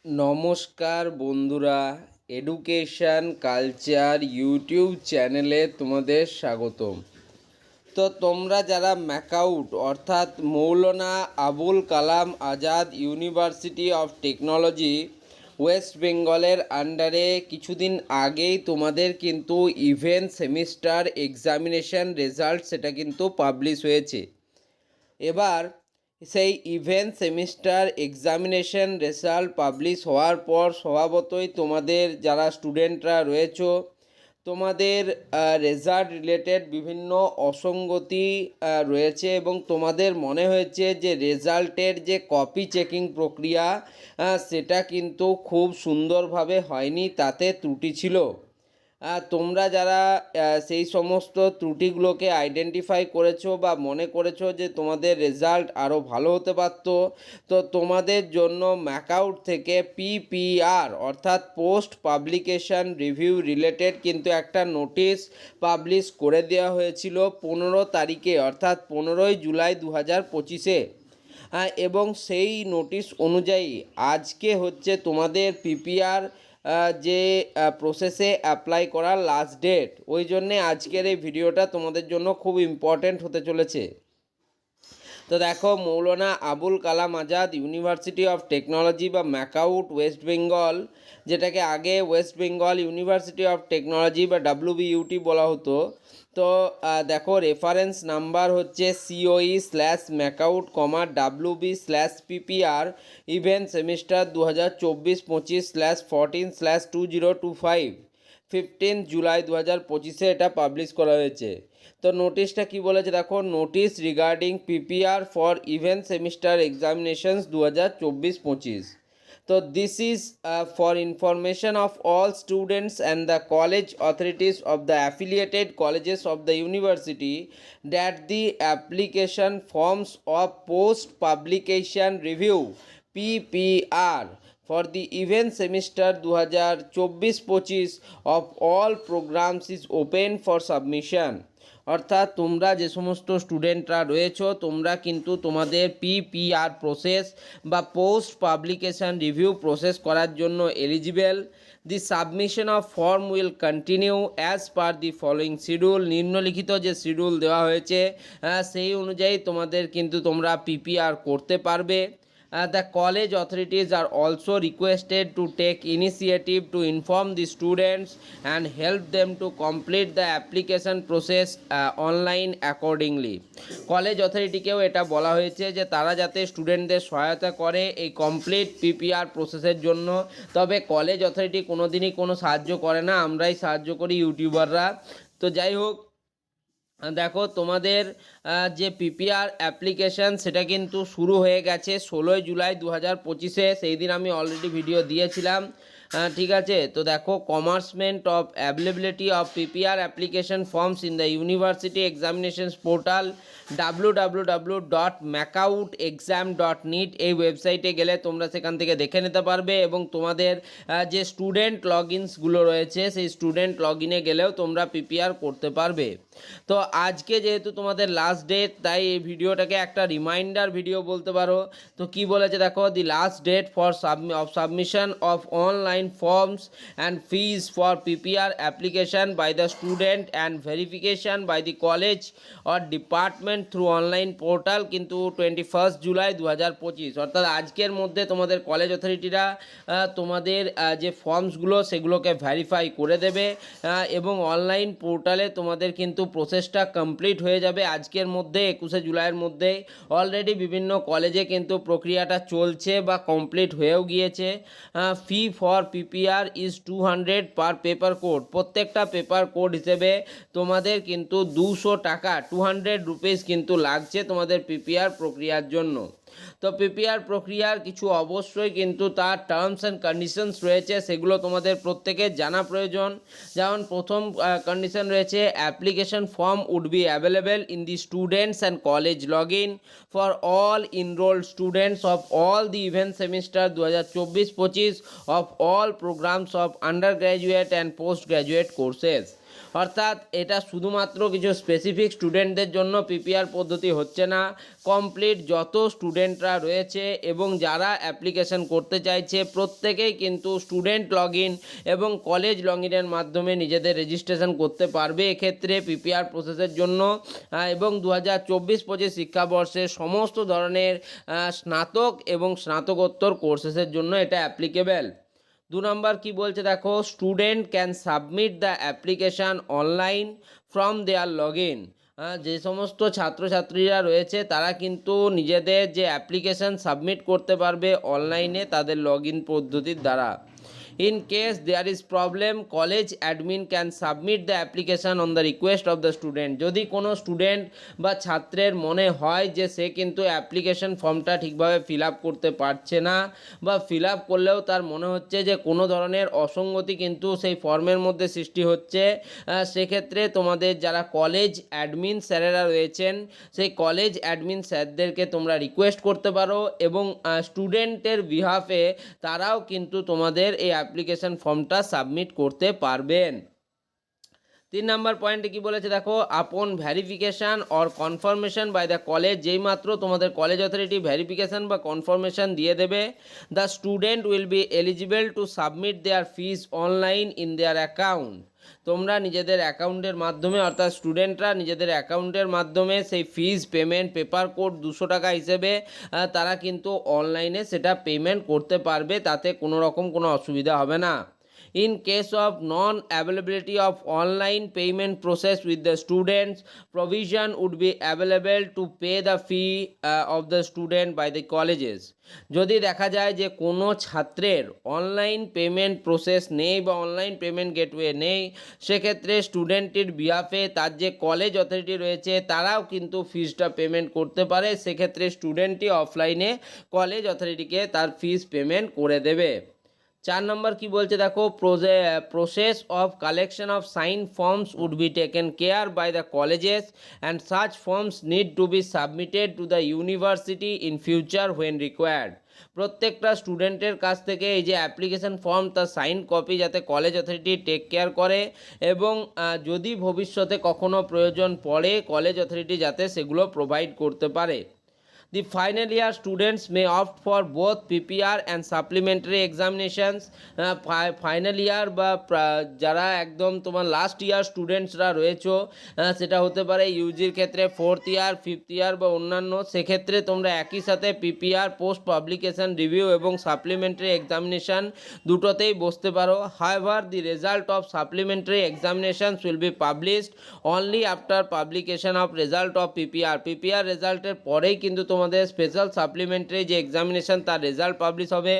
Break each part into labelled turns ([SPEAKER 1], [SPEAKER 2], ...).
[SPEAKER 1] নমস্কার বন্ধুরা, education culture YouTube চ্যানেলে তোমাদের স্বাগতম। তো তোমরা যারা ম্যাকাউট অর্থাৎ Maulana Abul Kalam Azad university of technology west বেঙ্গলের আন্ডারে কিছুদিন আগেই তোমাদের কিন্তু ইভেন্ট সেমিস্টার এক্সামিনেশন রেজাল্ট সেটা কিন্তু পাবলিশ হয়েছে। এবার সেই event semester examination result publish হওয়ার পর স্বভাবতই তোমাদের যারা স্টুডেন্টরা রয়েছো তোমাদের রেজাল্ট রিলেটেড বিভিন্ন অসঙ্গতি রয়েছে এবং তোমাদের মনে হয়েছে যে রেজাল্টের যে কপি চেকিং প্রক্রিয়া সেটা কিন্তু খুব সুন্দরভাবে হয়নি, তাতে ত্রুটি ছিল। তোমরা যারা সেই সমস্ত ত্রুটিগুলোকে আইডেন্টিফাই করেছো বা মনে করেছো যে তোমাদের রেজাল্ট আরও ভালো হতে পারত, তো তোমাদের জন্য ম্যাকাউট থেকে পিপিআর অর্থাৎ পোস্ট পাবলিকেশন রিভিউ রিলেটেড কিন্তু একটা নোটিশ পাবলিশ করে দেওয়া হয়েছিল 15 তারিখে অর্থাৎ 15ই জুলাই 2025-এ। এবং সেই নোটিশ অনুযায়ী আজকে হচ্ছে তোমাদের পিপিআর যে প্রসেসে অ্যাপ্লাই করার লাস্ট ডেট। ওই জন্যে আজকের এই ভিডিওটা তোমাদের জন্য খুব ইম্পর্ট্যান্ট হতে চলেছে। তো দেখো, মৌলানা Abul Kalam Azad university of technology বা ম্যাকাউট ওয়েস্ট বেঙ্গল, যেটাকে আগে West Bengal university of technology বা WBUT বলা হতো। তো দেখো, রেফারেন্স নাম্বার হচ্ছে COE/ম্যাকাউট WB/PPR ইভেন্ট সেমিস্টার 2024-25/14/2025 15 জুলাই 2025-এ এটা পাবলিশ করা হয়েছে। তো নোটিশটা কি বলেছে দেখো, notice regarding PPR for event semester examinations 2024-25। তো this is for information of all students and the college authorities of the affiliated colleges of the university that the application forms of post publication review PPR for the event semester 2024-25 of all programs is open for submission। অর্থাৎ তোমরা যে সমস্ত স্টুডেন্টরা রয়েছো তোমরা কিন্তু তোমাদের PPR process বা পোস্ট পাবলিকেশন রিভিউ প্রসেস করার জন্য eligible. The submission of form will continue as per the following schedule. নিম্নলিখিত যে শিডিউল দেওয়া হয়েছে সেই অনুযায়ী তোমাদের কিন্তু তোমরা পিপিআর করতে পারবে। The college authorities are also requested to take initiative to inform the students and help them to complete the application process online accordingly। College অথরিটিকেও এটা বলা হয়েছে যে তারা যাতে স্টুডেন্টদের সহায়তা করে এই কমপ্লিট পিপিআর প্রসেসের জন্য। তবে কলেজ অথরিটি কোনো দিনই কোনো সাহায্য করে না, আমরাই সাহায্য করি ইউটিউবাররা। তো যাই হোক, দেখো তোমাদের যে পিপিআর অ্যাপ্লিকেশান সেটা কিন্তু শুরু হয়ে গেছে 16ই জুলাই 2025-এ। সেই দিন আমি অলরেডি ভিডিও দিয়েছিলাম, ঠিক আছে। তো দেখো, commencement of availability of PPR application forms in the university examinations portal www.macautexam.net এই ওয়েবসাইটে গেলে তোমরা সেখান থেকে দেখে নিতে পারবে এবং তোমাদের যে স্টুডেন্ট লগ ইনসগুলো রয়েছে সেই স্টুডেন্ট লগ ইনে গেলেও তোমরা পিপিআর করতে পারবে। তো আজকে যেহেতু তোমাদের লাস্ট ডেট, তাই এই ভিডিওটাকে একটা রিমাইন্ডার ভিডিও বলতে পারো। তো কি বলেছে দেখো, the last date for submission of online forms and fees for PPR application by the student and verification by the college or department through online portal কিন্তু 21 জুলাই 2025। অর্থাৎ আজকের মধ্যে তোমাদের কলেজ অথরিটিরা তোমাদের যে ফর্মসগুলো সেগুলোকে ভেরিফাই করে দেবে এবং অনলাইন পোর্টালে তোমাদের কিন্তু প্রসেসটা কমপ্লিট হয়ে যাবে আজকের মধ্যে, 21শে জুলাইয়ের মধ্যে। অলরেডি বিভিন্ন কলেজে কিন্তু প্রক্রিয়াটা চলছে বা কমপ্লিট হয়েও গিয়েছে। Fee for PPR is 200 per paper code. প্রত্যেকটা পেপার কোড হিসেবে তোমাদের কিন্তু 200 টাকা 200 রুপিস কিন্তু লাগছে তোমাদের পিপিআর প্রক্রিয়ার জন্য। তো পিপিআর প্রক্রিয়ার কিছু অবশ্যই কিন্তু তার টার্মস অ্যান্ড কন্ডিশনস রয়েছে, সেগুলো তোমাদের প্রত্যেকের জানা প্রয়োজন। যেমন প্রথম কন্ডিশন রয়েছে, application form would be available in the students and college log in for all enrolled students of all the event semester 2024-25 of all programs of undergraduate and postgraduate courses. অর্থাৎ এটা শুধুমাত্র কিছু specific স্টুডেন্টদের জন্য PPR পদ্ধতি হচ্ছে না, complete যত স্টুডেন্টরা রয়েছে এবং যারা অ্যাপ্লিকেশন করতে চাইছে প্রত্যেকেই কিন্তু স্টুডেন্ট লগ ইন এবং কলেজ লগ ইনের মাধ্যমে নিজেদের রেজিস্ট্রেশন করতে পারবে এক্ষেত্রে পিপিআর প্রসেসের জন্য। এবং 2024-25 শিক্ষাবর্ষে সমস্ত ধরনের স্নাতক এবং স্নাতকোত্তর কোর্সেসের জন্য এটা অ্যাপ্লিকেবেল। 2 নম্বর কি বলছে দেখো, student can submit the application online from their log in. যে সমস্ত ছাত্রছাত্রীরা রয়েছে তারা কিন্তু নিজেদের যে অ্যাপ্লিকেশান সাবমিট করতে পারবে অনলাইনে তাদের লগ ইন পদ্ধতির দ্বারা। In case there is problem, college admin can submit the application on the request of the student. যদি কোনো স্টুডেন্ট বা ছাত্রের মনে হয় যে সে কিন্তু অ্যাপ্লিকেশন ফর্মটা ঠিকভাবে ফিল আপ করতে পারছে না বা ফিল আপ করলেও তার মনে হচ্ছে যে কোনো ধরনের অসঙ্গতি কিন্তু সেই ফর্মের মধ্যে সৃষ্টি হচ্ছে, সেক্ষেত্রে তোমাদের যারা কলেজ অ্যাডমিন স্যারেরা রয়েছেন সেই কলেজ অ্যাডমিন স্যারদেরকে তোমরা রিকোয়েস্ট করতে পারো এবং স্টুডেন্টের বিহাফে তারাও কিন্তু তোমাদের এই অ্যাপ্লিকেশন ফর্মটা সাবমিট করতে পারবেন। 3 নম্বর পয়েন্টে কি বলেছে দেখো, upon verification or confirmation by the college, যেই মাত্র তোমাদের কলেজ অথরিটি ভ্যারিফিকেশান বা কনফার্মেশন দিয়ে দেবে, the student will be eligible to submit their fees online in their account. তোমরা নিজেদের অ্যাকাউন্টের মাধ্যমে অর্থাৎ স্টুডেন্টরা নিজেদের অ্যাকাউন্টের মাধ্যমে সেই ফিজ পেমেন্ট পেপার কোড 200 টাকা হিসেবে তারা কিন্তু অনলাইনে সেটা পেমেন্ট করতে পারবে, তাতে কোনো রকম কোনো অসুবিধা হবে না। In case of non-availability of online payment process with the students, provision would be available to pay the fee of the student by the colleges. যদি দেখা যায় যে কোনো ছাত্রের অনলাইন পেমেন্ট প্রসেস নেই বা অনলাইন পেমেন্ট গেটওয়ে নেই, সেক্ষেত্রে স্টুডেন্টের বিহাফে তার যে কলেজ অথরিটি রয়েছে তারাও কিন্তু ফিজটা পেমেন্ট করতে পারে, সেক্ষেত্রে স্টুডেন্টই অফলাইনে কলেজ অথরিটিকে তার ফিজ পেমেন্ট করে দেবে। 4 নম্বর কি বলছে দেখো, process of collection of sign forms would be taken care by the colleges and such forms need to be submitted to the university in future when required. প্রত্যেকটা স্টুডেন্টের কাছ থেকে এই যে অ্যাপ্লিকেশন ফর্ম তার সাইন কপি যাতে college authority take care করে এবং যদি ভবিষ্যতে কখনো প্রয়োজন পড়ে কলেজ অথরিটি যাতে সেগুলো প্রোভাইড করতে পারে। The final year students may opt for both PPR and supplementary examinations. Final year বা যারা একদম তোমার লাস্ট ইয়ার স্টুডেন্টসরা রয়েছো, সেটা হতে পারে ইউজির ক্ষেত্রে 4th ইয়ার 5th ইয়ার বা অন্যান্য, সেক্ষেত্রে তোমরা একই সাথে পিপিআর পোস্ট পাবলিকেশন রিভিউ এবং সাপ্লিমেন্টারি এক্সামিনেশান দুটোতেই বসতে পারো। However the result of supplementary examinations will be published only after publication of result of PPR. PPR রেজাল্টের পরেই কিন্তু তোমাদের স্পেশাল সাপ্লিমেন্টারি যে এক্সামিনেশন তার রেজাল্ট পাবলিশ হবে।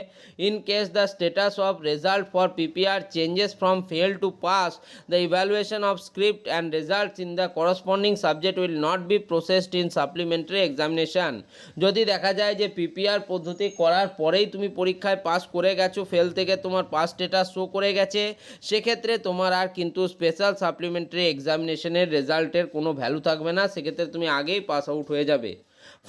[SPEAKER 1] In case the status of result for PPR changes from fail to pass, the evaluation of script and results in the corresponding subject will not be processed in supplementary examination. যদি দেখা যায় যে PPR পদ্ধতি করার পরেই তুমি পরীক্ষায় pass করে গেছো, ফেল থেকে তোমার পাস স্ট্যাটাস শো করে গেছে, সেক্ষেত্রে তোমার আর কিন্তু স্পেশাল সাপ্লিমেন্টারি এক্সামিনেশনের রেজাল্টের কোনো ভ্যালু থাকবে না, সেক্ষেত্রে তুমি আগেই পাস আউট হয়ে যাবে।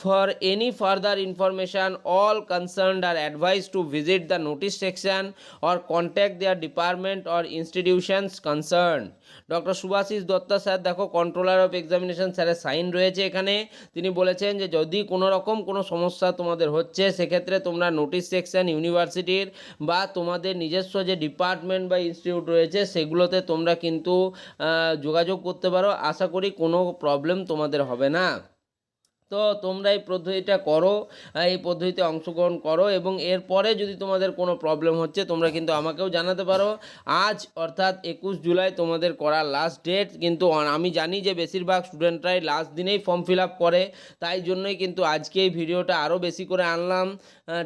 [SPEAKER 1] For any further information, all concerned are advised to visit the notice section or contact their department or institutions concerned. Doctor Subhashis Dutta sir দেখো কন্ট্রোলার অফ এক্সামিনেশন স্যারের সাইন রয়েছে এখানে। তিনি বলেছেন যে যদি কোনো রকম কোনো সমস্যা তোমাদের হচ্ছে সেক্ষেত্রে তোমরা নোটিশ সেকশন ইউনিভার্সিটির বা তোমাদের নিজস্ব যে ডিপার্টমেন্ট বা ইনস্টিটিউট রয়েছে সেগুলোতে তোমরা কিন্তু যোগাযোগ করতে পারো। আশা করি কোনো প্রবলেম তোমাদের হবে না। তো তোমরা এই পদ্ধতিটা করো, এই পদ্ধতিতে অংশগ্রহণ করো এবং এরপরে যদি তোমাদের কোনো প্রবলেম হচ্ছে তোমরা কিন্তু আমাকেও জানাতে পারো। আজ অর্থাৎ 21 জুলাই তোমাদের করার লাস্ট ডেট, কিন্তু আমি জানি যে বেশিরভাগ স্টুডেন্টরাই লাস্ট দিনেই ফর্ম ফিল আপ করে, তাই জন্যই কিন্তু আজকে এই ভিডিওটা আরও বেশি করে আনলাম।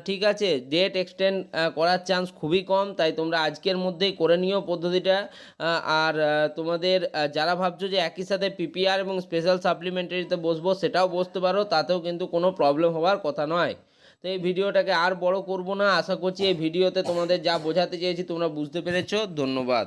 [SPEAKER 1] ঠিক আছে, ডেট এক্সটেন্ড করার চান্স খুবই কম, তাই তোমরা আজকের মধ্যেই করে নিও পদ্ধতিটা। আর তোমাদের যারা ভাবছো যে একই সাথে পিপিআর এবং স্পেশাল সাপ্লিমেন্টারিতে বসবো সেটাও বসতে পারো, তাতেও কিন্তু কোনো প্রবলেম হওয়ার কথা নয়। তো এই ভিডিওটাকে আর বড় করব না, আশা করছি এই ভিডিওতে তোমাদের যা বোঝাতে চেয়েছি তোমরা বুঝতে পেরেছো। ধন্যবাদ।